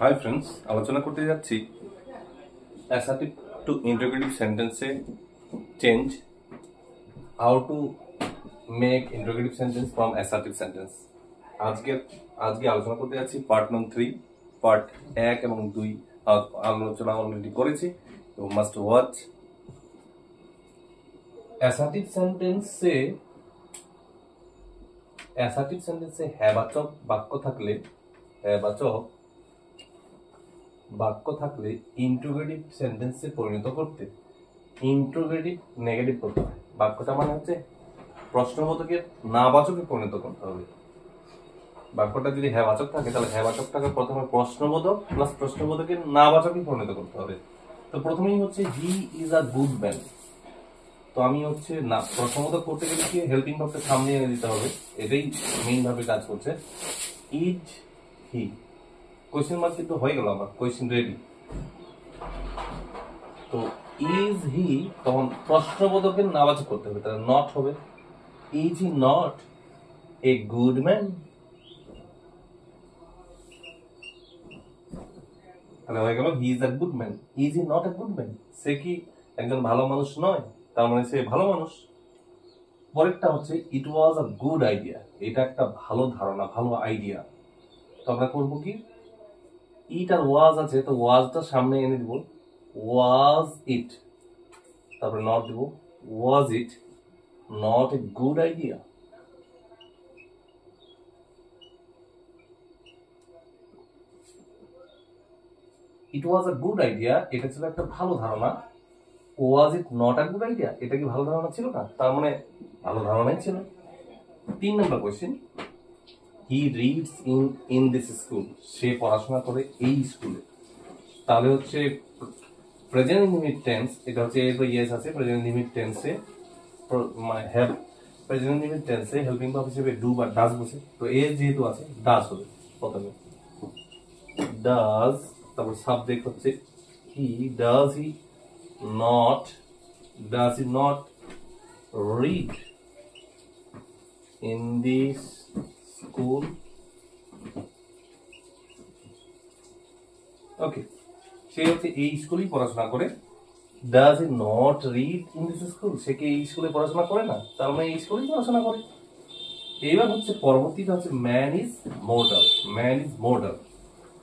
Hi friends, আলোচনা করতে যাচ্ছি অ্যাসার্টিভ টু ইন্টারোগেটিভ সেন্টেন্সে change, how to make interrogative sentence from assertive sentence. আজকে আলোচনা করতে যাচ্ছি পার্ট নং 3। পার্ট 1 এবং 2 আলোচনা অলরেডি করেছি, তো মাস্ট ওয়াচ। অ্যাসার্টিভ সেন্টেন্সে হ্যাবাচক বাক্য থাকলে ইন্টারোগেটিভ সেন্টেন্সে পরিণত করতে ইন্টারোগেটিভ নেগেটিভ করতে হয়। বাক্যটা মানে হচ্ছে প্রশ্নবোধকের নাবাচকে পরিণত করতে হবে। বাক্যটা যদি হ্যাবাচক থাকে তাহলে হ্যাবাচকটাকে প্রথমে প্রশ্নবোধক প্লাস প্রশ্নবোধকের নাবাচকে পরিণত করতে হবে। তো প্রথমেই হচ্ছে হি ইজ আ গুড ম্যান। তো আমি হচ্ছে না প্রশ্নবোধক করতে গেলে কি হেল্পিং ভার্বটা সামনে এনে দিতে হবে, এটাই মেইন ভাবে কাজ করছে। ইজ হি, কোয়েশ্চেন মার্ক কিন্তু হয়ে গেল, আমার কোয়েশ্চেন রেডি। তো ইজ হি তখন প্রশ্নবোধকের নাবাচক করতে হবে, তাহলে নট হবে। Is he not a good man? তাহলে হয়ে গেল he is a good man. Is he not a good man, সে কি একজন ভালো মানুষ নয়? তার মানে সে ভালো মানুষ। পরেরটা হচ্ছে ইট ওয়াজ আ গুড আইডিয়া, এটা একটা ভালো ধারণা, ভালো আইডিয়া। তো আমরা করবো কি, ইট আর ওয়াজ আছে, তো ওয়াজটা সামনে এনে দিব, ওয়াজ ইট, তারপরে নট দিব, was it not a good idea? It was a good idea, এটা ছিল একটা ভালো ধারণা। Was it not a good idea, এটা কি ভালো ধারণা ছিল না? তার মানে ভালো ধারণাই ছিল। 3 number question, he reads in this school, সে পড়াশোনা করে এই স্কুলে। তাহলে হচ্ছে প্রেজেন্ট ইনডিফিনিট টেন্স, এটা হচ্ছে এ তো ইয়েস আছে, প্রেজেন্ট ইনডিফিনিট টেন্সে প্রেজেন্ট ইনডিফিনিট টেন্সে হেল্পিং ভার্ব হিসেবে ডু বা ডাজ বসে, তো এ যেহেতু আছে ডাজ হবে প্রথমে, ডাজ। তারপর সাবজেক্ট হচ্ছে he, does he not read in this school? Okay, সে হচ্ছে এই স্কুলেই পড়াশোনা করে। Does he not read in this school, সে কি এই স্কুলে পড়াশোনা করে না? তার মানে এই স্কুলেই পড়াশোনা করে। এইবার হচ্ছে পরবর্তীটা হচ্ছে ম্যান ইজ মোর্টাল।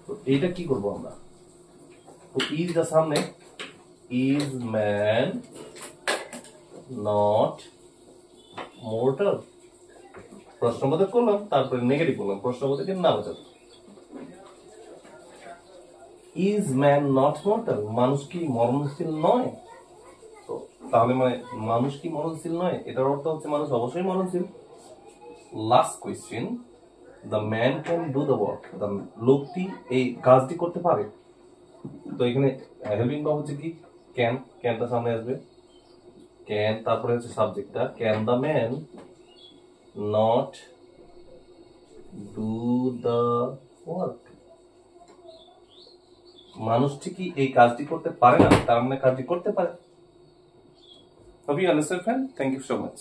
তো এইটা কি করবো আমরা, তো ইজ দা সামনে, ইজ ম্যান নট মোর্টাল, প্রশ্নবোধক করলাম, তারপরে নেগেটিভ করলাম, প্রশ্নবোধকের নাবাচক। ইজ ম্যান নট মোর্টাল, মানুষ কি মরণশীল নয়? তো তাহলে মানে মানুষ কি মরণশীল নয়, এটার অর্থ হচ্ছে মানুষ অবশ্যই মরণশীল। Last question, the man can do the work, the লোকটি এই কাজটি করতে পারে। তো এখানে হেল্পিং ভার্ব হচ্ছে কি ক্যানটা সামনে আসবে, ক্যান, তারপরে হচ্ছে সাবজেক্টটা, can the man not do the work, মানুষটি কি এই কাজটি করতে পারে না, তার মানে কাজটি করতে পারে। Hope you understand, friend. Thank you so much.